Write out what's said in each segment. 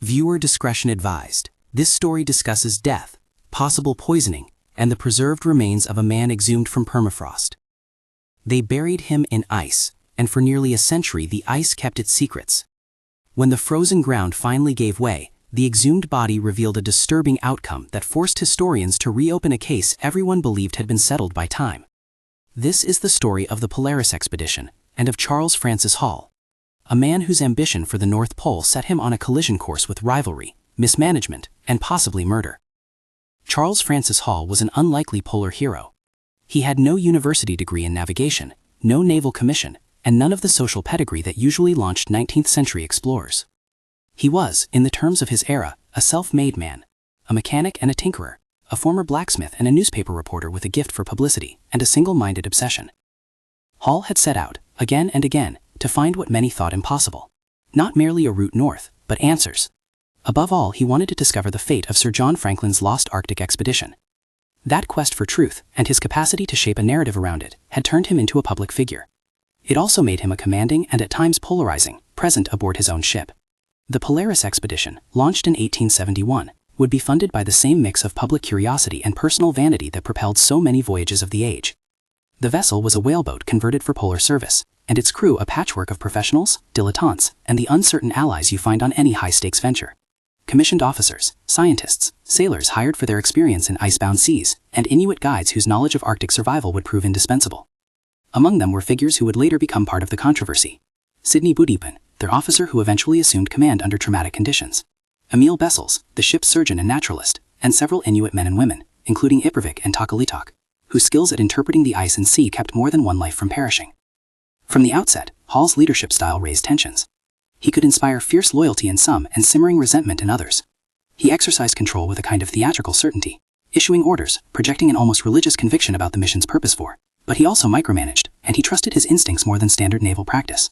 Viewer discretion advised. This story discusses death, possible poisoning, and the preserved remains of a man exhumed from permafrost. They buried him in ice, and for nearly a century the ice kept its secrets. When the frozen ground finally gave way, the exhumed body revealed a disturbing outcome that forced historians to reopen a case everyone believed had been settled by time. This is the story of the Polaris expedition, and of Charles Francis Hall, a man whose ambition for the North Pole set him on a collision course with rivalry, mismanagement, and possibly murder. Charles Francis Hall was an unlikely polar hero. He had no university degree in navigation, no naval commission, and none of the social pedigree that usually launched 19th-century explorers. He was, in the terms of his era, a self-made man, a mechanic and a tinkerer, a former blacksmith and a newspaper reporter with a gift for publicity and a single-minded obsession. Hall had set out, again and again, to find what many thought impossible. Not merely a route north, but answers. Above all, he wanted to discover the fate of Sir John Franklin's lost Arctic expedition. That quest for truth, and his capacity to shape a narrative around it, had turned him into a public figure. It also made him a commanding and at times polarizing presence aboard his own ship. The Polaris expedition, launched in 1871, would be funded by the same mix of public curiosity and personal vanity that propelled so many voyages of the age. The vessel was a whaleboat converted for polar service, and its crew a patchwork of professionals, dilettantes, and the uncertain allies you find on any high-stakes venture. Commissioned officers, scientists, sailors hired for their experience in icebound seas, and Inuit guides whose knowledge of Arctic survival would prove indispensable. Among them were figures who would later become part of the controversy. Sidney Boudinot, their officer who eventually assumed command under traumatic conditions. Emil Bessels, the ship's surgeon and naturalist, and several Inuit men and women, including Ippervik and Takalitok, whose skills at interpreting the ice and sea kept more than one life from perishing. From the outset, Hall's leadership style raised tensions. He could inspire fierce loyalty in some and simmering resentment in others. He exercised control with a kind of theatrical certainty, issuing orders, projecting an almost religious conviction about the mission's purpose for. But he also micromanaged, and he trusted his instincts more than standard naval practice.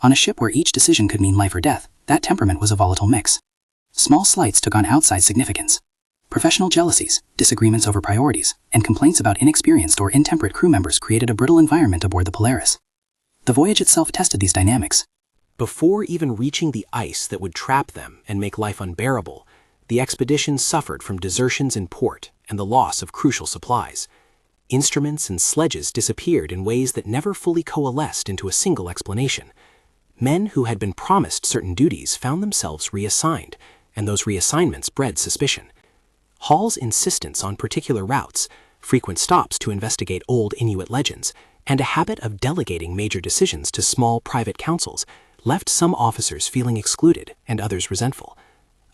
On a ship where each decision could mean life or death, that temperament was a volatile mix. Small slights took on outside significance. Professional jealousies, disagreements over priorities, and complaints about inexperienced or intemperate crew members created a brittle environment aboard the Polaris. The voyage itself tested these dynamics. Before even reaching the ice that would trap them and make life unbearable, the expedition suffered from desertions in port and the loss of crucial supplies. Instruments and sledges disappeared in ways that never fully coalesced into a single explanation. Men who had been promised certain duties found themselves reassigned, and those reassignments bred suspicion. Hall's insistence on particular routes, frequent stops to investigate old Inuit legends, and a habit of delegating major decisions to small private councils left some officers feeling excluded and others resentful.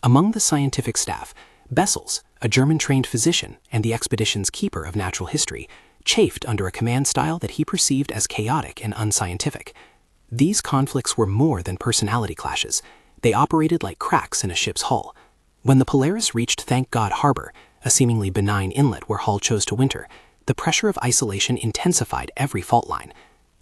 Among the scientific staff, Bessels, a German-trained physician and the expedition's keeper of natural history, chafed under a command style that he perceived as chaotic and unscientific. These conflicts were more than personality clashes. They operated like cracks in a ship's hull. When the Polaris reached Thank God Harbor, a seemingly benign inlet where Hall chose to winter, the pressure of isolation intensified every fault line.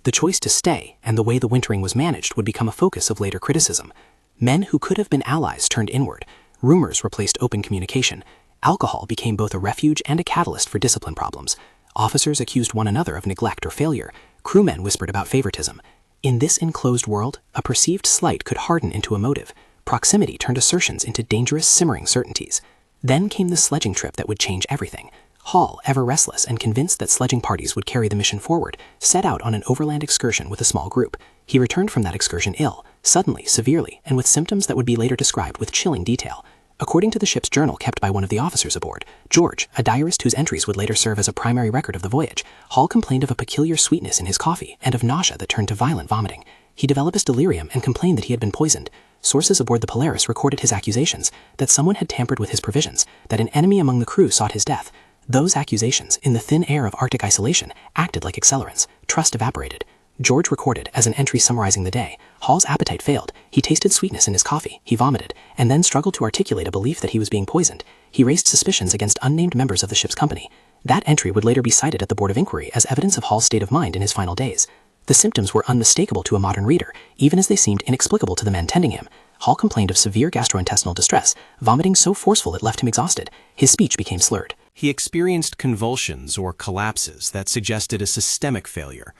The choice to stay and the way the wintering was managed would become a focus of later criticism. Men who could have been allies turned inward. Rumors replaced open communication. Alcohol became both a refuge and a catalyst for discipline problems. Officers accused one another of neglect or failure. Crewmen whispered about favoritism. In this enclosed world, a perceived slight could harden into a motive. Proximity turned assertions into dangerous, simmering certainties. Then came the sledging trip that would change everything. Hall, ever restless and convinced that sledging parties would carry the mission forward, set out on an overland excursion with a small group. He returned from that excursion ill, suddenly, severely, and with symptoms that would be later described with chilling detail. According to the ship's journal kept by one of the officers aboard, George, a diarist whose entries would later serve as a primary record of the voyage, Hall complained of a peculiar sweetness in his coffee and of nausea that turned to violent vomiting. He developed delirium and complained that he had been poisoned. Sources aboard the Polaris recorded his accusations, that someone had tampered with his provisions, that an enemy among the crew sought his death. Those accusations, in the thin air of Arctic isolation, acted like accelerants. Trust evaporated. George recorded, as an entry summarizing the day, Hall's appetite failed. He tasted sweetness in his coffee, he vomited, and then struggled to articulate a belief that he was being poisoned. He raised suspicions against unnamed members of the ship's company. That entry would later be cited at the Board of Inquiry as evidence of Hall's state of mind in his final days. The symptoms were unmistakable to a modern reader, even as they seemed inexplicable to the men tending him. Hall complained of severe gastrointestinal distress, vomiting so forceful it left him exhausted. His speech became slurred. He experienced convulsions or collapses that suggested a systemic failure.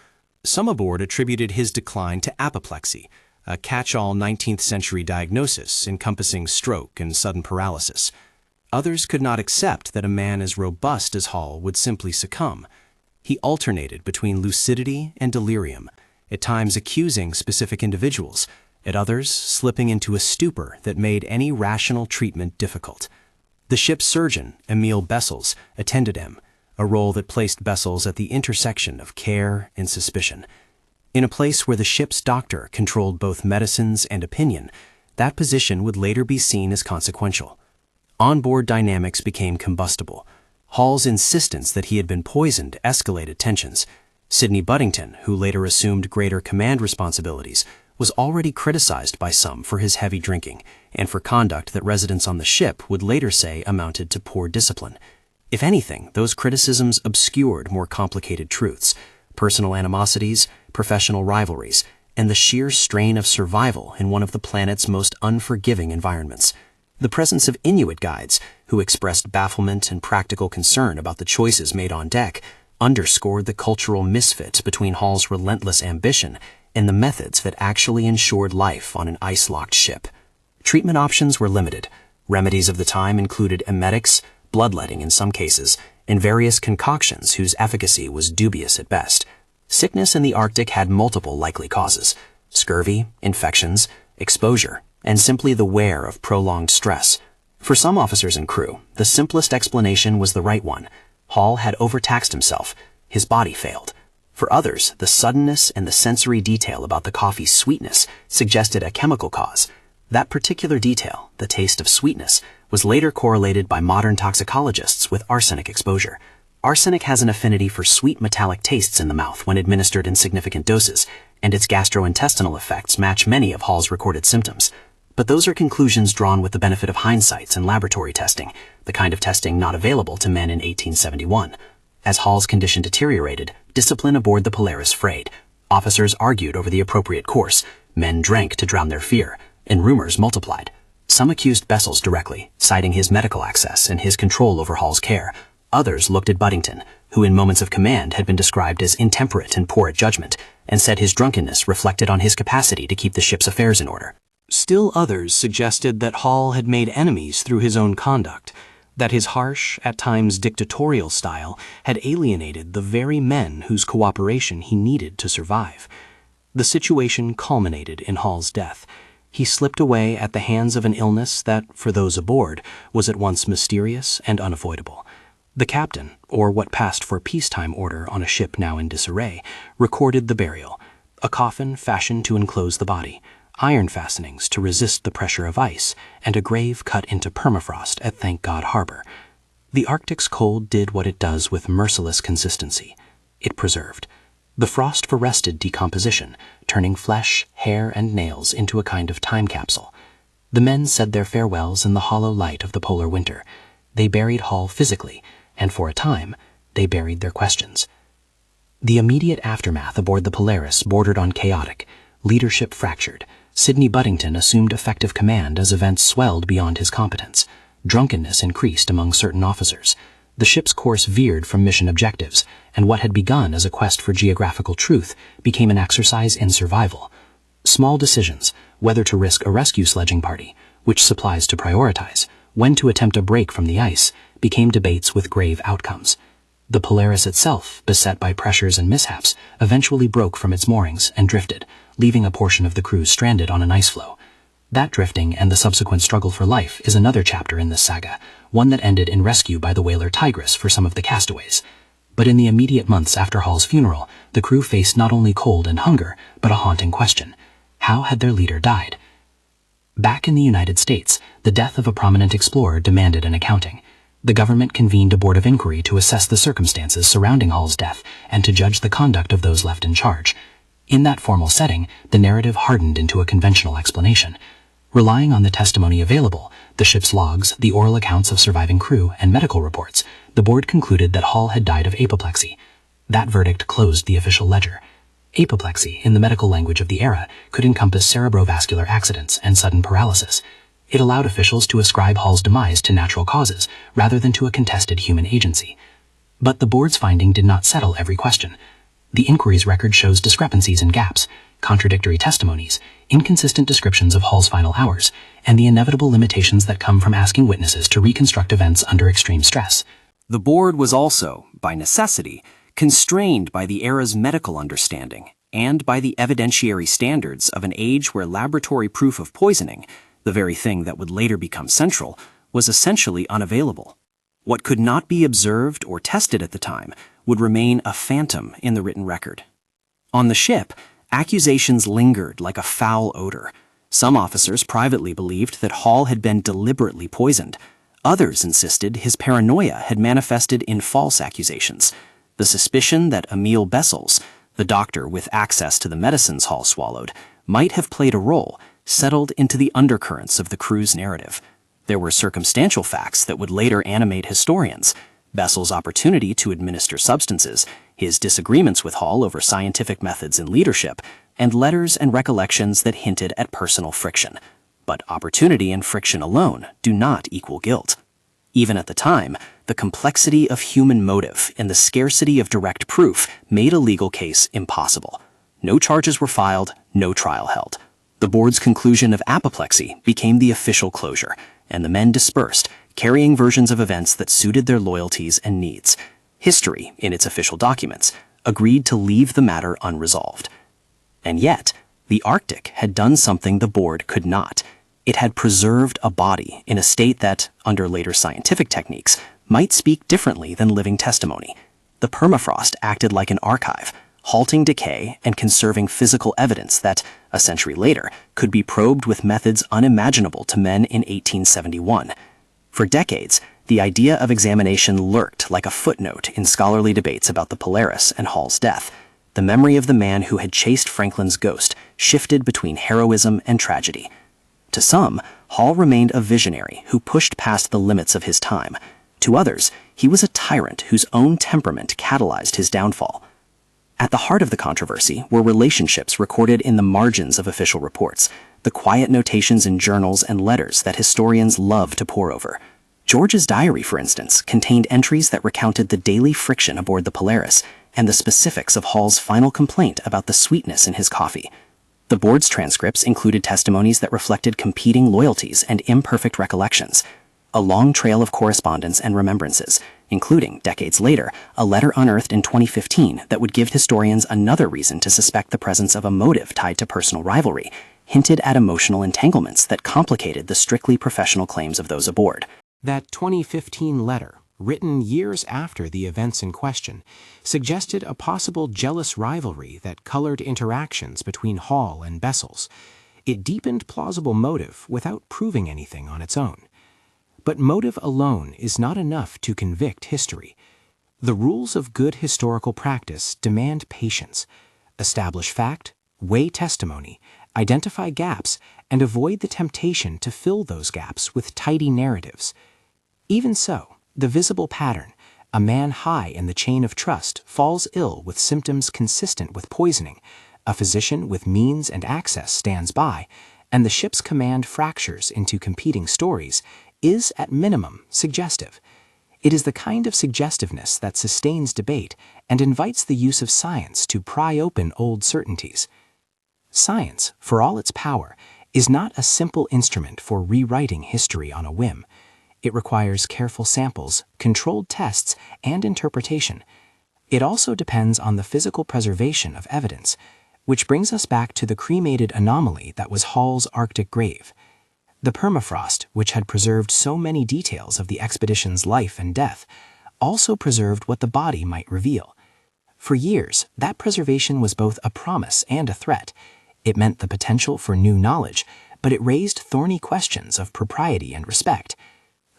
Some aboard attributed his decline to apoplexy, a catch-all 19th century diagnosis encompassing stroke and sudden paralysis. Others could not accept that a man as robust as Hall would simply succumb. He alternated between lucidity and delirium, at times accusing specific individuals, at others slipping into a stupor that made any rational treatment difficult. The ship's surgeon, Emil Bessels, attended him, a role that placed Bessels at the intersection of care and suspicion. In a place where the ship's doctor controlled both medicines and opinion, that position would later be seen as consequential. Onboard dynamics became combustible. Hall's insistence that he had been poisoned escalated tensions. Sidney Buddington, who later assumed greater command responsibilities, was already criticized by some for his heavy drinking and for conduct that residents on the ship would later say amounted to poor discipline. If anything, those criticisms obscured more complicated truths: personal animosities, professional rivalries, and the sheer strain of survival in one of the planet's most unforgiving environments. The presence of Inuit guides, who expressed bafflement and practical concern about the choices made on deck, underscored the cultural misfit between Hall's relentless ambition and the methods that actually ensured life on an ice-locked ship. Treatment options were limited. Remedies of the time included emetics, bloodletting in some cases, and various concoctions whose efficacy was dubious at best. Sickness in the Arctic had multiple likely causes: scurvy, infections, exposure, and simply the wear of prolonged stress. For some officers and crew, the simplest explanation was the right one. Hall had overtaxed himself. His body failed. For others, the suddenness and the sensory detail about the coffee's sweetness suggested a chemical cause. That particular detail, the taste of sweetness, was later correlated by modern toxicologists with arsenic exposure. Arsenic has an affinity for sweet metallic tastes in the mouth when administered in significant doses, and its gastrointestinal effects match many of Hall's recorded symptoms. But those are conclusions drawn with the benefit of hindsight and laboratory testing, the kind of testing not available to men in 1871. As Hall's condition deteriorated, discipline aboard the Polaris frayed. Officers argued over the appropriate course, men drank to drown their fear, and rumors multiplied. Some accused Bessels directly, citing his medical access and his control over Hall's care. Others looked at Buddington, who in moments of command had been described as intemperate and poor at judgment, and said his drunkenness reflected on his capacity to keep the ship's affairs in order. Still others suggested that Hall had made enemies through his own conduct, that his harsh, at times dictatorial style had alienated the very men whose cooperation he needed to survive. The situation culminated in Hall's death. He slipped away at the hands of an illness that, for those aboard, was at once mysterious and unavoidable. The captain, or what passed for peacetime order on a ship now in disarray, recorded the burial: a coffin fashioned to enclose the body, iron fastenings to resist the pressure of ice, and a grave cut into permafrost at Thank God Harbor. The Arctic's cold did what it does with merciless consistency. It preserved. The frost arrested decomposition, turning flesh, hair, and nails into a kind of time capsule. The men said their farewells in the hollow light of the polar winter. They buried Hall physically, and for a time, they buried their questions. The immediate aftermath aboard the Polaris bordered on chaotic. Leadership fractured. Sidney Buddington assumed effective command as events swelled beyond his competence. Drunkenness increased among certain officers. The ship's course veered from mission objectives, and what had begun as a quest for geographical truth became an exercise in survival. Small decisions, whether to risk a rescue sledging party, which supplies to prioritize, when to attempt a break from the ice, became debates with grave outcomes. The Polaris itself, beset by pressures and mishaps, eventually broke from its moorings and drifted, leaving a portion of the crew stranded on an ice floe. That drifting and the subsequent struggle for life is another chapter in this saga, one that ended in rescue by the whaler Tigris for some of the castaways. But in the immediate months after Hall's funeral, the crew faced not only cold and hunger, but a haunting question: how had their leader died? Back in the United States, the death of a prominent explorer demanded an accounting. The government convened a board of inquiry to assess the circumstances surrounding Hall's death and to judge the conduct of those left in charge. In that formal setting, the narrative hardened into a conventional explanation. Relying on the testimony available, the ship's logs, the oral accounts of surviving crew, and medical reports, the board concluded that Hall had died of apoplexy. That verdict closed the official ledger. Apoplexy, in the medical language of the era, could encompass cerebrovascular accidents and sudden paralysis. It allowed officials to ascribe Hall's demise to natural causes, rather than to a contested human agency. But the board's finding did not settle every question. The inquiry's record shows discrepancies and gaps. contradictory testimonies, inconsistent descriptions of Hall's final hours, and the inevitable limitations that come from asking witnesses to reconstruct events under extreme stress. The board was also, by necessity, constrained by the era's medical understanding and by the evidentiary standards of an age where laboratory proof of poisoning, the very thing that would later become central, was essentially unavailable. What could not be observed or tested at the time would remain a phantom in the written record. On the ship, accusations lingered like a foul odor. Some officers privately believed that Hall had been deliberately poisoned. Others insisted his paranoia had manifested in false accusations. The suspicion that Emil Bessels, the doctor with access to the medicines Hall swallowed, might have played a role settled into the undercurrents of the crew's narrative. There were circumstantial facts that would later animate historians: Bessel's opportunity to administer substances, his disagreements with Hall over scientific methods and leadership, and letters and recollections that hinted at personal friction. But opportunity and friction alone do not equal guilt. Even at the time, the complexity of human motive and the scarcity of direct proof made a legal case impossible. No charges were filed, no trial held. The board's conclusion of apoplexy became the official closure, and the men dispersed, carrying versions of events that suited their loyalties and needs. History, in its official documents, agreed to leave the matter unresolved. And yet, the Arctic had done something the board could not. It had preserved a body in a state that, under later scientific techniques, might speak differently than living testimony. The permafrost acted like an archive, halting decay and conserving physical evidence that, a century later, could be probed with methods unimaginable to men in 1871. For decades, the idea of examination lurked like a footnote in scholarly debates about the Polaris and Hall's death. The memory of the man who had chased Franklin's ghost shifted between heroism and tragedy. To some, Hall remained a visionary who pushed past the limits of his time. To others, he was a tyrant whose own temperament catalyzed his downfall. At the heart of the controversy were relationships recorded in the margins of official reports, the quiet notations in journals and letters that historians love to pore over. George's diary, for instance, contained entries that recounted the daily friction aboard the Polaris and the specifics of Hall's final complaint about the sweetness in his coffee. The board's transcripts included testimonies that reflected competing loyalties and imperfect recollections, a long trail of correspondence and remembrances, including, decades later, a letter unearthed in 2015 that would give historians another reason to suspect the presence of a motive tied to personal rivalry, hinted at emotional entanglements that complicated the strictly professional claims of those aboard. That 2015 letter, written years after the events in question, suggested a possible jealous rivalry that colored interactions between Hall and Bessels. It deepened plausible motive without proving anything on its own. But motive alone is not enough to convict history. The rules of good historical practice demand patience. Establish fact, weigh testimony, identify gaps, and avoid the temptation to fill those gaps with tidy narratives. Even so, the visible pattern, a man high in the chain of trust falls ill with symptoms consistent with poisoning, a physician with means and access stands by, and the ship's command fractures into competing stories, is at minimum suggestive. It is the kind of suggestiveness that sustains debate and invites the use of science to pry open old certainties. Science, for all its power, is not a simple instrument for rewriting history on a whim. It requires careful samples, controlled tests, and interpretation. It also depends on the physical preservation of evidence, which brings us back to the cremated anomaly that was Hall's Arctic grave. The permafrost, which had preserved so many details of the expedition's life and death, also preserved what the body might reveal. For years, that preservation was both a promise and a threat. It meant the potential for new knowledge, but it raised thorny questions of propriety and respect.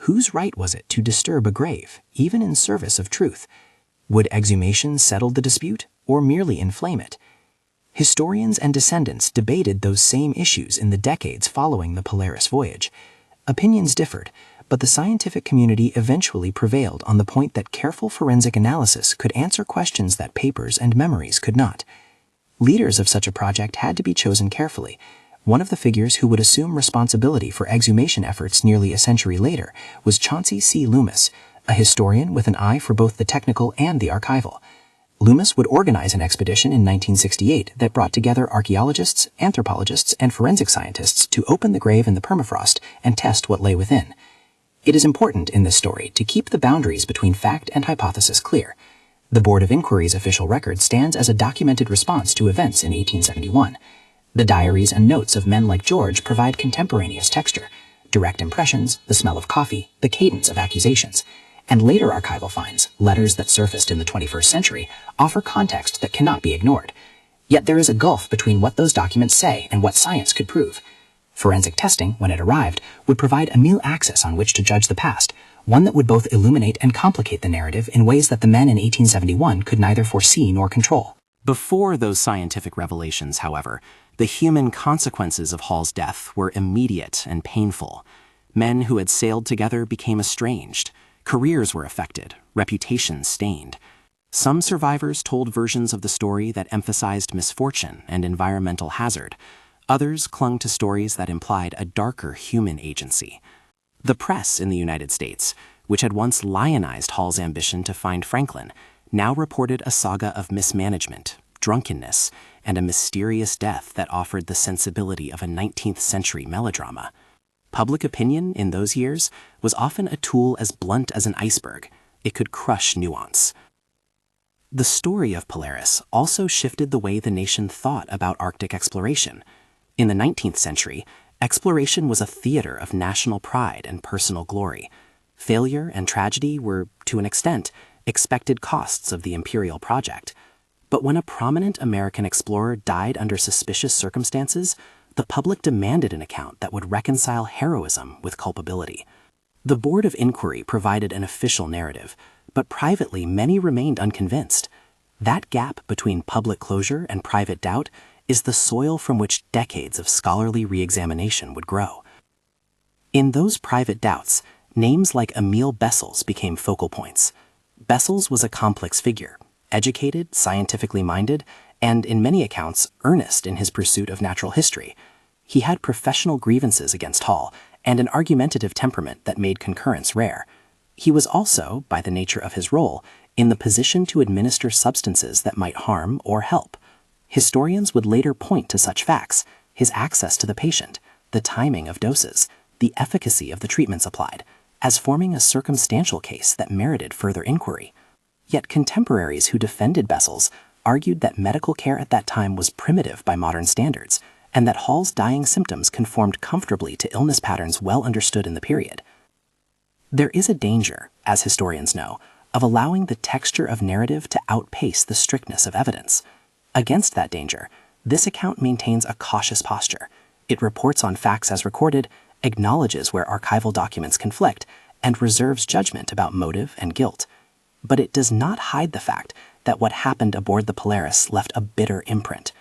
Whose right was it to disturb a grave, even in service of truth? Would exhumation settle the dispute, or merely inflame it? Historians and descendants debated those same issues in the decades following the Polaris voyage. Opinions differed, but the scientific community eventually prevailed on the point that careful forensic analysis could answer questions that papers and memories could not. Leaders of such a project had to be chosen carefully. One of the figures who would assume responsibility for exhumation efforts nearly a century later was Chauncey C. Loomis, a historian with an eye for both the technical and the archival. Loomis would organize an expedition in 1968 that brought together archaeologists, anthropologists, and forensic scientists to open the grave in the permafrost and test what lay within. It is important in this story to keep the boundaries between fact and hypothesis clear. The Board of Inquiry's official record stands as a documented response to events in 1871. The diaries and notes of men like George provide contemporaneous texture, direct impressions, the smell of coffee, the cadence of accusations. And later archival finds, letters that surfaced in the 21st century, offer context that cannot be ignored. Yet there is a gulf between what those documents say and what science could prove. Forensic testing, when it arrived, would provide a new axis on which to judge the past, one that would both illuminate and complicate the narrative in ways that the men in 1871 could neither foresee nor control. Before those scientific revelations, however, the human consequences of Hall's death were immediate and painful. Men who had sailed together became estranged. Careers were affected, reputations stained. Some survivors told versions of the story that emphasized misfortune and environmental hazard. Others clung to stories that implied a darker human agency. The press in the United States, which had once lionized Hall's ambition to find Franklin, now reported a saga of mismanagement, drunkenness, and a mysterious death that offered the sensibility of a 19th century melodrama. Public opinion in those years was often a tool as blunt as an iceberg. It could crush nuance. The story of Polaris also shifted the way the nation thought about Arctic exploration. In the 19th century, exploration was a theater of national pride and personal glory. Failure and tragedy were, to an extent, expected costs of the imperial project. But when a prominent American explorer died under suspicious circumstances, the public demanded an account that would reconcile heroism with culpability. The Board of Inquiry provided an official narrative, but privately many remained unconvinced. That gap between public closure and private doubt is the soil from which decades of scholarly re-examination would grow. In those private doubts, names like Emil Bessels became focal points. Bessels was a complex figure, educated, scientifically minded, and in many accounts, earnest in his pursuit of natural history. He had professional grievances against Hall and an argumentative temperament that made concurrence rare. He was also, by the nature of his role, in the position to administer substances that might harm or help. Historians would later point to such facts: his access to the patient, the timing of doses, the efficacy of the treatments applied, as forming a circumstantial case that merited further inquiry. Yet contemporaries who defended Bessels argued that medical care at that time was primitive by modern standards, and that Hall's dying symptoms conformed comfortably to illness patterns well understood in the period. There is a danger, as historians know, of allowing the texture of narrative to outpace the strictness of evidence. Against that danger, this account maintains a cautious posture. It reports on facts as recorded, acknowledges where archival documents conflict, and reserves judgment about motive and guilt. But it does not hide the fact that what happened aboard the Polaris left a bitter imprint.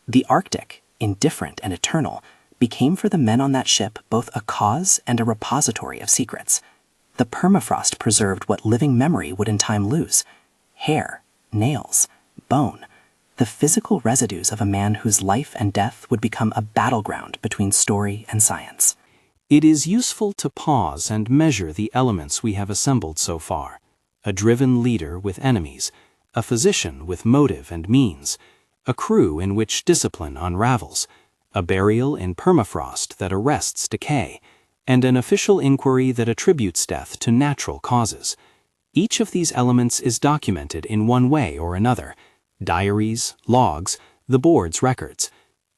The Arctic, indifferent and eternal, became for the men on that ship both a cause and a repository of secrets. The permafrost preserved what living memory would in time lose: hair, nails, bone, the physical residues of a man whose life and death would become a battleground between story and science. It is useful to pause and measure the elements we have assembled so far: a driven leader with enemies, a physician with motive and means, a crew in which discipline unravels, a burial in permafrost that arrests decay, and an official inquiry that attributes death to natural causes. Each of these elements is documented in one way or another: diaries, logs, the board's records.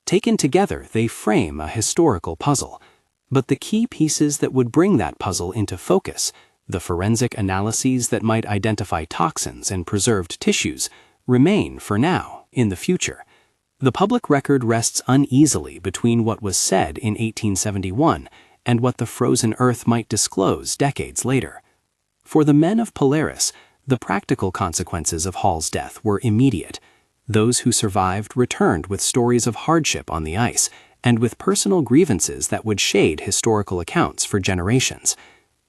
Taken together, they frame a historical puzzle. But the key pieces that would bring that puzzle into focus, the forensic analyses that might identify toxins and preserved tissues, remain, for now, in the future. The public record rests uneasily between what was said in 1871 and what the frozen earth might disclose decades later. For the men of Polaris, the practical consequences of Hall's death were immediate. Those who survived returned with stories of hardship on the ice and with personal grievances that would shade historical accounts for generations.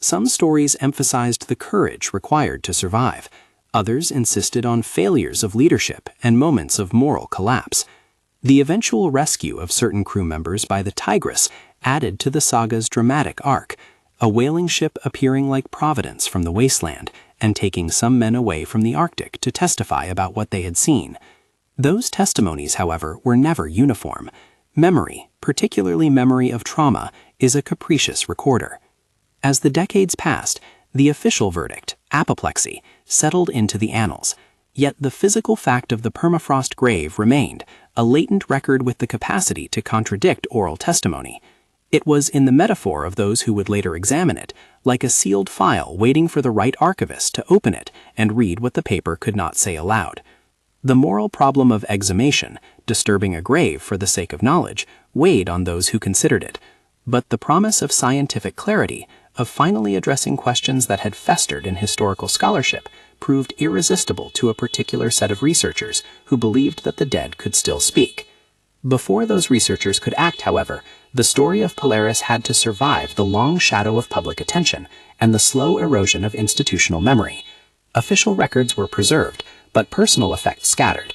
Some stories emphasized the courage required to survive. Others insisted on failures of leadership and moments of moral collapse. The eventual rescue of certain crew members by the Tigris added to the saga's dramatic arc, a whaling ship appearing like Providence from the wasteland and taking some men away from the Arctic to testify about what they had seen. Those testimonies, however, were never uniform. Memory, particularly memory of trauma, is a capricious recorder. As the decades passed, the official verdict, apoplexy, settled into the annals. Yet the physical fact of the permafrost grave remained, a latent record with the capacity to contradict oral testimony. It was in the metaphor of those who would later examine it, like a sealed file waiting for the right archivist to open it and read what the paper could not say aloud. The moral problem of exhumation, disturbing a grave for the sake of knowledge, weighed on those who considered it. But the promise of scientific clarity, of finally addressing questions that had festered in historical scholarship, proved irresistible to a particular set of researchers who believed that the dead could still speak. Before those researchers could act, however, the story of Polaris had to survive the long shadow of public attention and the slow erosion of institutional memory. Official records were preserved, but personal effects scattered.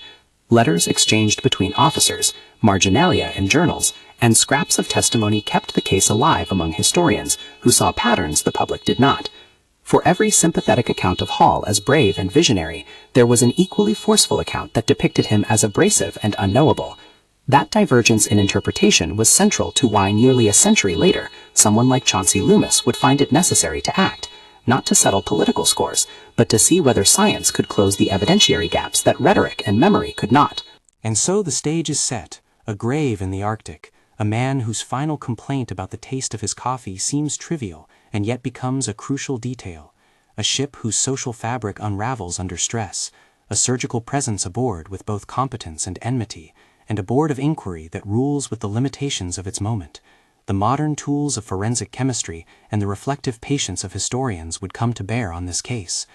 Letters exchanged between officers, marginalia in journals, and scraps of testimony kept the case alive among historians who saw patterns the public did not. For every sympathetic account of Hall as brave and visionary, there was an equally forceful account that depicted him as abrasive and unknowable. That divergence in interpretation was central to why nearly a century later, someone like Chauncey Loomis would find it necessary to act, not to settle political scores, but to see whether science could close the evidentiary gaps that rhetoric and memory could not. And so the stage is set, a grave in the Arctic, a man whose final complaint about the taste of his coffee seems trivial and yet becomes a crucial detail, a ship whose social fabric unravels under stress, a surgical presence aboard with both competence and enmity, and a board of inquiry that rules with the limitations of its moment. The modern tools of forensic chemistry and the reflective patience of historians would come to bear on this case.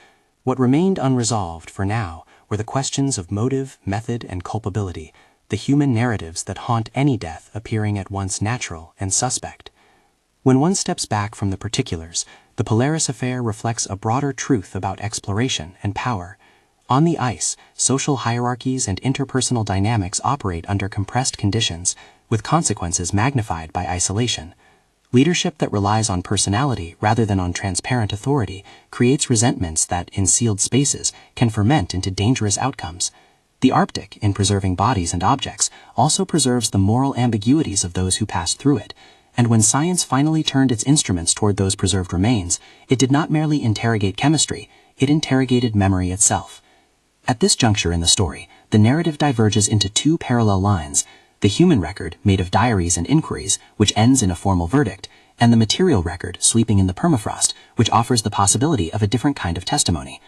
What remained unresolved, for now, were the questions of motive, method, and culpability, the human narratives that haunt any death appearing at once natural and suspect. When one steps back from the particulars, the Polaris affair reflects a broader truth about exploration and power. On the ice, social hierarchies and interpersonal dynamics operate under compressed conditions, with consequences magnified by isolation. Leadership that relies on personality rather than on transparent authority creates resentments that, in sealed spaces, can ferment into dangerous outcomes. The Arctic, in preserving bodies and objects, also preserves the moral ambiguities of those who passed through it, and when science finally turned its instruments toward those preserved remains, it did not merely interrogate chemistry, it interrogated memory itself. At this juncture in the story, the narrative diverges into two parallel lines: the human record, made of diaries and inquiries, which ends in a formal verdict, and the material record, sleeping in the permafrost, which offers the possibility of a different kind of testimony.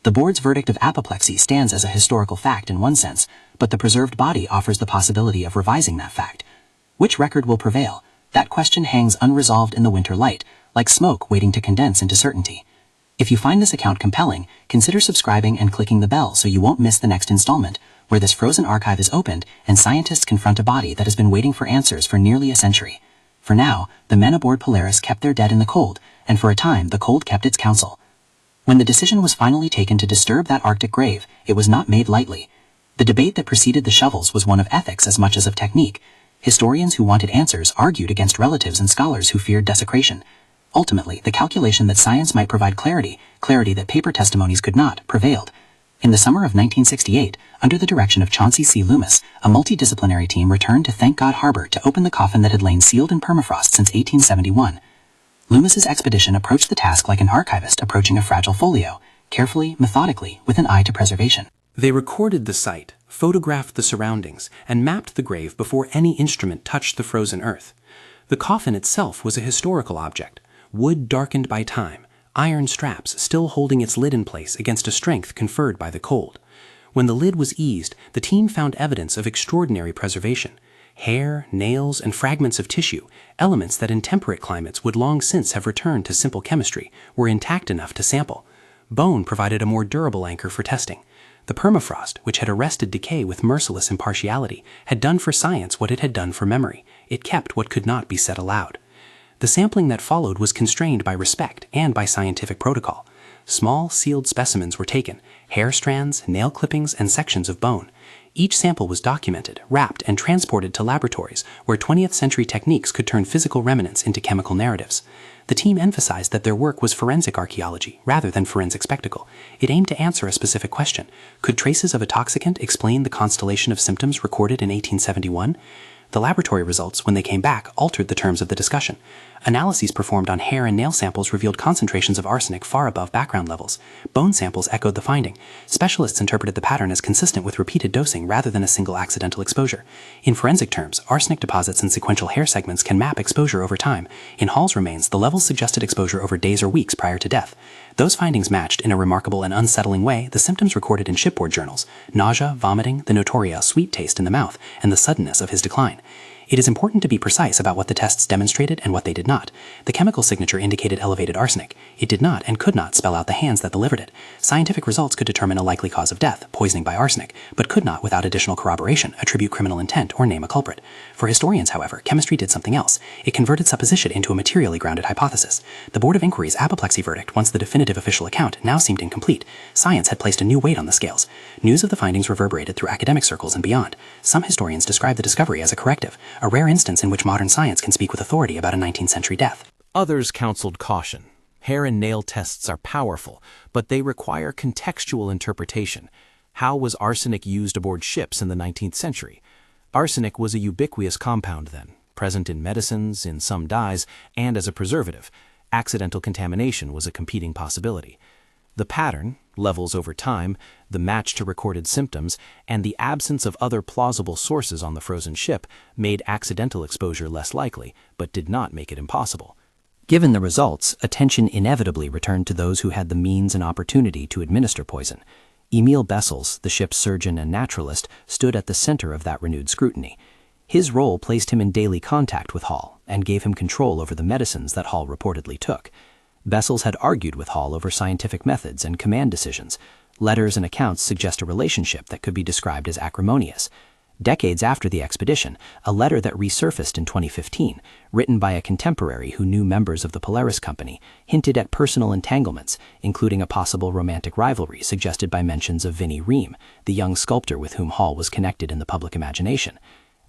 The board's verdict of apoplexy stands as a historical fact in one sense, but the preserved body offers the possibility of revising that fact. Which record will prevail? That question hangs unresolved in the winter light, like smoke waiting to condense into certainty. If you find this account compelling, consider subscribing and clicking the bell so you won't miss the next installment, where this frozen archive is opened and scientists confront a body that has been waiting for answers for nearly a century. For now, the men aboard Polaris kept their dead in the cold, and for a time the cold kept its counsel. When the decision was finally taken to disturb that Arctic grave, it was not made lightly. The debate that preceded the shovels was one of ethics as much as of technique. Historians who wanted answers argued against relatives and scholars who feared desecration. Ultimately, the calculation that science might provide clarity that paper testimonies could not, prevailed. In the summer of 1968, under the direction of Chauncey C. Loomis, a multidisciplinary team returned to Thank God Harbor to open the coffin that had lain sealed in permafrost since 1871. Loomis's expedition approached the task like an archivist approaching a fragile folio, carefully, methodically, with an eye to preservation. They recorded the site, photographed the surroundings, and mapped the grave before any instrument touched the frozen earth. The coffin itself was a historical object, wood darkened by time, iron straps still holding its lid in place against a strength conferred by the cold. When the lid was eased, the team found evidence of extraordinary preservation. Hair, nails, and fragments of tissue, elements that in temperate climates would long since have returned to simple chemistry, were intact enough to sample. Bone provided a more durable anchor for testing. The permafrost, which had arrested decay with merciless impartiality, had done for science what it had done for memory. It kept what could not be said aloud. The sampling that followed was constrained by respect and by scientific protocol. Small, sealed specimens were taken, hair strands, nail clippings, and sections of bone. Each sample was documented, wrapped, and transported to laboratories where 20th century techniques could turn physical remnants into chemical narratives. The team emphasized that their work was forensic archaeology rather than forensic spectacle. It aimed to answer a specific question. Could traces of a toxicant explain the constellation of symptoms recorded in 1871? The laboratory results, when they came back, altered the terms of the discussion. Analyses performed on hair and nail samples revealed concentrations of arsenic far above background levels. Bone samples echoed the finding. Specialists interpreted the pattern as consistent with repeated dosing rather than a single accidental exposure. In forensic terms, arsenic deposits in sequential hair segments can map exposure over time. In Hall's remains, the levels suggested exposure over days or weeks prior to death. Those findings matched, in a remarkable and unsettling way, the symptoms recorded in shipboard journals: nausea, vomiting, the notorious sweet taste in the mouth, and the suddenness of his decline. It is important to be precise about what the tests demonstrated and what they did not. The chemical signature indicated elevated arsenic. It did not and could not spell out the hands that delivered it. Scientific results could determine a likely cause of death, poisoning by arsenic, but could not, without additional corroboration, attribute criminal intent or name a culprit. For historians, however, chemistry did something else. It converted supposition into a materially grounded hypothesis. The Board of Inquiry's apoplexy verdict, once the definitive official account, now seemed incomplete. Science had placed a new weight on the scales. News of the findings reverberated through academic circles and beyond. Some historians describe the discovery as a corrective, a rare instance in which modern science can speak with authority about a 19th century death. Others counseled caution. Hair and nail tests are powerful, but they require contextual interpretation. How was arsenic used aboard ships in the 19th century? Arsenic was a ubiquitous compound then, present in medicines, in some dyes, and as a preservative. Accidental contamination was a competing possibility. The pattern, levels over time, the match to recorded symptoms, and the absence of other plausible sources on the frozen ship made accidental exposure less likely, but did not make it impossible. Given the results, attention inevitably returned to those who had the means and opportunity to administer poison. Emil Bessels, the ship's surgeon and naturalist, stood at the center of that renewed scrutiny. His role placed him in daily contact with Hall and gave him control over the medicines that Hall reportedly took. Bessels had argued with Hall over scientific methods and command decisions. Letters and accounts suggest a relationship that could be described as acrimonious. Decades after the expedition, a letter that resurfaced in 2015, written by a contemporary who knew members of the Polaris company, hinted at personal entanglements, including a possible romantic rivalry suggested by mentions of Vinnie Ream, the young sculptor with whom Hall was connected in the public imagination.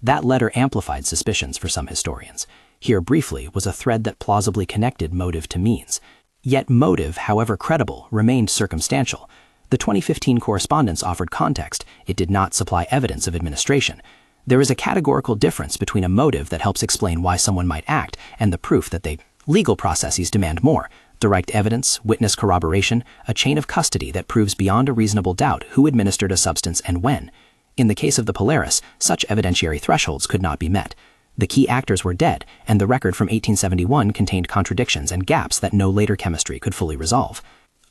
That letter amplified suspicions for some historians. Here, briefly, was a thread that plausibly connected motive to means. Yet motive, however credible, remained circumstantial. The 2015 correspondence offered context. It did not supply evidence of administration. There is a categorical difference between a motive that helps explain why someone might act and the proof that legal processes demand more: direct evidence, witness corroboration, a chain of custody that proves beyond a reasonable doubt who administered a substance and when. In the case of the Polaris, such evidentiary thresholds could not be met. The key actors were dead, and the record from 1871 contained contradictions and gaps that no later chemistry could fully resolve.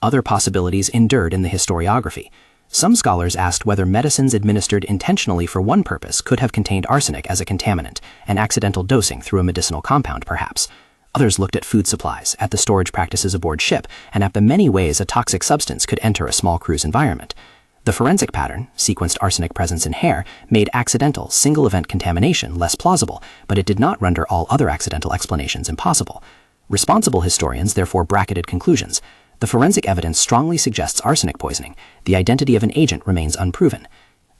Other possibilities endured in the historiography. Some scholars asked whether medicines administered intentionally for one purpose could have contained arsenic as a contaminant, an accidental dosing through a medicinal compound perhaps. Others looked at food supplies, at the storage practices aboard ship, and at the many ways a toxic substance could enter a small crew's environment. The forensic pattern, sequenced arsenic presence in hair, made accidental, single-event contamination less plausible, but it did not render all other accidental explanations impossible. Responsible historians therefore bracketed conclusions. The forensic evidence strongly suggests arsenic poisoning. The identity of an agent remains unproven.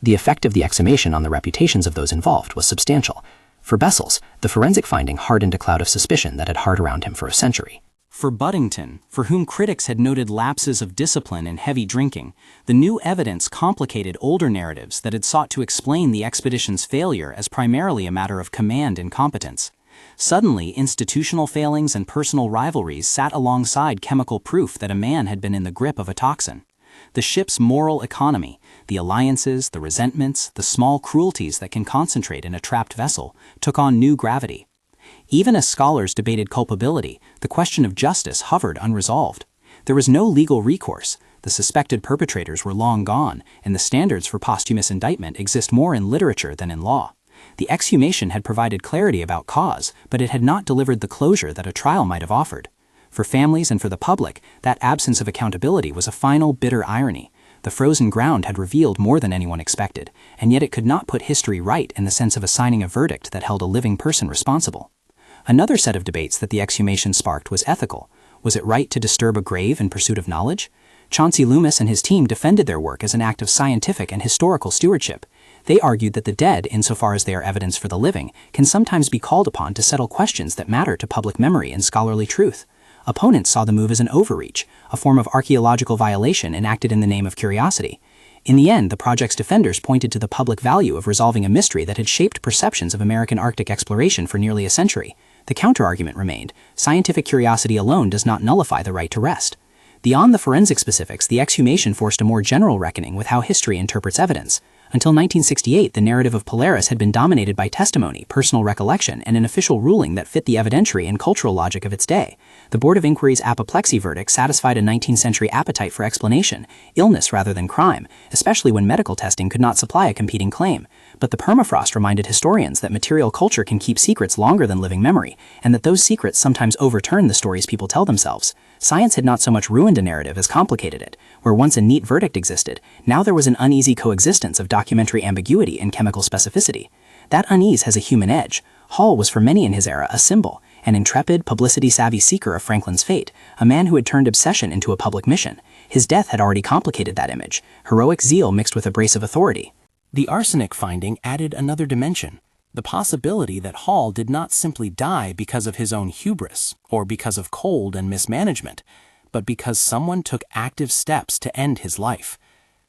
The effect of the exhumation on the reputations of those involved was substantial. For Bessels, the forensic finding hardened a cloud of suspicion that had hung around him for a century. For Buddington, for whom critics had noted lapses of discipline and heavy drinking, the new evidence complicated older narratives that had sought to explain the expedition's failure as primarily a matter of command incompetence. Suddenly, institutional failings and personal rivalries sat alongside chemical proof that a man had been in the grip of a toxin. The ship's moral economy, the alliances, the resentments, the small cruelties that can concentrate in a trapped vessel, took on new gravity. Even as scholars debated culpability, the question of justice hovered unresolved. There was no legal recourse. The suspected perpetrators were long gone, and the standards for posthumous indictment exist more in literature than in law. The exhumation had provided clarity about cause, but it had not delivered the closure that a trial might have offered. For families and for the public, that absence of accountability was a final, bitter irony. The frozen ground had revealed more than anyone expected, and yet it could not put history right in the sense of assigning a verdict that held a living person responsible. Another set of debates that the exhumation sparked was ethical. Was it right to disturb a grave in pursuit of knowledge? Chauncey Loomis and his team defended their work as an act of scientific and historical stewardship. They argued that the dead, insofar as they are evidence for the living, can sometimes be called upon to settle questions that matter to public memory and scholarly truth. Opponents saw the move as an overreach, a form of archaeological violation enacted in the name of curiosity. In the end, the project's defenders pointed to the public value of resolving a mystery that had shaped perceptions of American Arctic exploration for nearly a century. The counterargument remained: scientific curiosity alone does not nullify the right to rest. Beyond the forensic specifics, the exhumation forced a more general reckoning with how history interprets evidence. Until 1968, the narrative of Polaris had been dominated by testimony, personal recollection, and an official ruling that fit the evidentiary and cultural logic of its day. The Board of Inquiry's apoplexy verdict satisfied a 19th century appetite for explanation, illness rather than crime, especially when medical testing could not supply a competing claim. But the permafrost reminded historians that material culture can keep secrets longer than living memory, and that those secrets sometimes overturn the stories people tell themselves. Science had not so much ruined a narrative as complicated it. Where once a neat verdict existed, now there was an uneasy coexistence of documentary ambiguity and chemical specificity. That unease has a human edge. Hall was for many in his era a symbol, an intrepid, publicity-savvy seeker of Franklin's fate, a man who had turned obsession into a public mission. His death had already complicated that image, heroic zeal mixed with abrasive authority. The arsenic finding added another dimension, the possibility that Hall did not simply die because of his own hubris or because of cold and mismanagement, but because someone took active steps to end his life.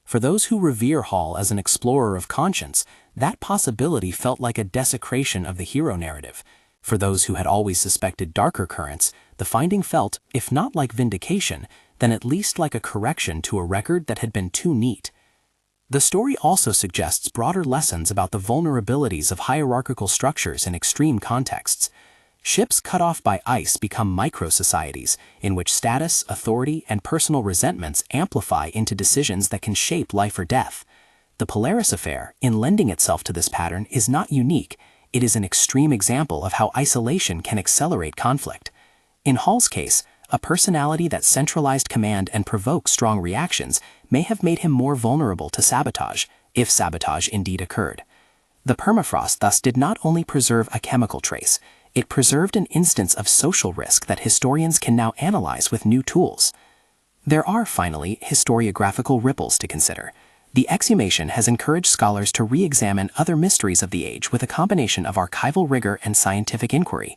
For those who revere Hall as an explorer of conscience, that possibility felt like a desecration of the hero narrative. For those who had always suspected darker currents, the finding felt, if not like vindication, then at least like a correction to a record that had been too neat. The story also suggests broader lessons about the vulnerabilities of hierarchical structures in extreme contexts. Ships cut off by ice become micro-societies, in which status, authority, and personal resentments amplify into decisions that can shape life or death. The Polaris affair, in lending itself to this pattern, is not unique. It is an extreme example of how isolation can accelerate conflict. In Hall's case, a personality that centralized command and provoked strong reactions may have made him more vulnerable to sabotage, if sabotage indeed occurred. The permafrost thus did not only preserve a chemical trace, it preserved an instance of social risk that historians can now analyze with new tools. There are, finally, historiographical ripples to consider. The exhumation has encouraged scholars to re-examine other mysteries of the age with a combination of archival rigor and scientific inquiry.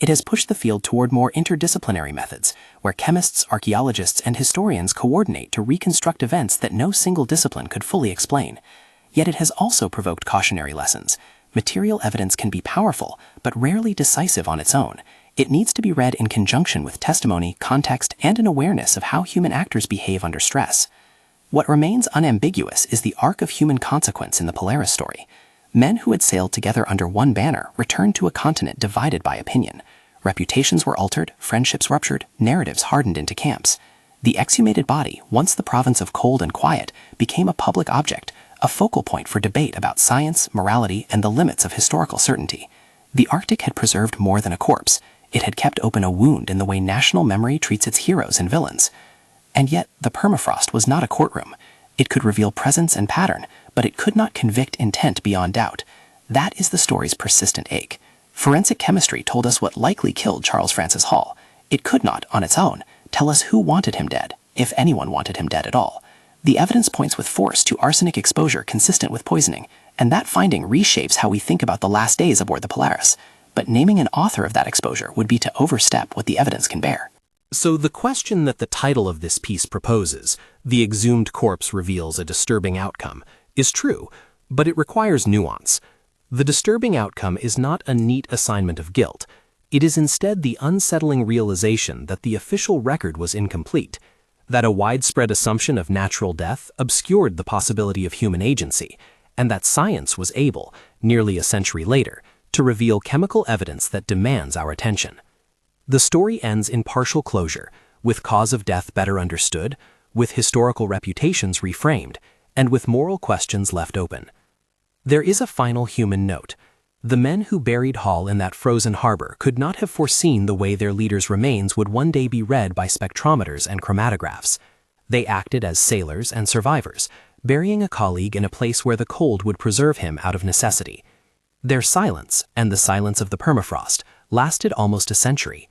It has pushed the field toward more interdisciplinary methods, where chemists, archaeologists, and historians coordinate to reconstruct events that no single discipline could fully explain. Yet it has also provoked cautionary lessons. Material evidence can be powerful, but rarely decisive on its own. It needs to be read in conjunction with testimony, context, and an awareness of how human actors behave under stress. What remains unambiguous is the arc of human consequence in the Polaris story. Men who had sailed together under one banner returned to a continent divided by opinion. Reputations were altered, friendships ruptured, narratives hardened into camps. The exhumated body, once the province of cold and quiet, became a public object, a focal point for debate about science, morality, and the limits of historical certainty. The Arctic had preserved more than a corpse. It had kept open a wound in the way national memory treats its heroes and villains. And yet, the permafrost was not a courtroom. It could reveal presence and pattern, but it could not convict intent beyond doubt. That is the story's persistent ache. Forensic chemistry told us what likely killed Charles Francis Hall. It could not, on its own, tell us who wanted him dead, if anyone wanted him dead at all. The evidence points with force to arsenic exposure consistent with poisoning, and that finding reshapes how we think about the last days aboard the Polaris. But naming an author of that exposure would be to overstep what the evidence can bear. So the question that the title of this piece proposes, "The exhumed corpse reveals a disturbing outcome," is true, but it requires nuance. The disturbing outcome is not a neat assignment of guilt. It is instead the unsettling realization that the official record was incomplete, that a widespread assumption of natural death obscured the possibility of human agency, and that science was able, nearly a century later, to reveal chemical evidence that demands our attention. The story ends in partial closure, with cause of death better understood, with historical reputations reframed, and with moral questions left open. There is a final human note. The men who buried Hall in that frozen harbor could not have foreseen the way their leader's remains would one day be read by spectrometers and chromatographs. They acted as sailors and survivors, burying a colleague in a place where the cold would preserve him out of necessity. Their silence, and the silence of the permafrost, lasted almost a century.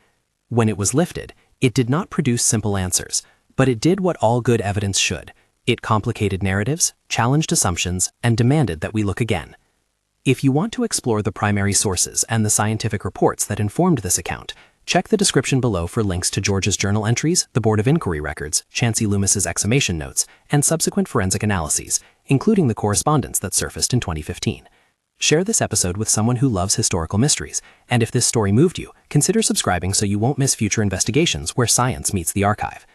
When it was lifted, it did not produce simple answers, but it did what all good evidence should. It complicated narratives, challenged assumptions, and demanded that we look again. If you want to explore the primary sources and the scientific reports that informed this account, Check the description below for links to George's journal entries, the Board of Inquiry records, Chancey Loomis's exhumation notes, and subsequent forensic analyses, including the correspondence that surfaced in 2015. Share this episode with someone who loves historical mysteries, and if this story moved you, consider subscribing so you won't miss future investigations where science meets the archive.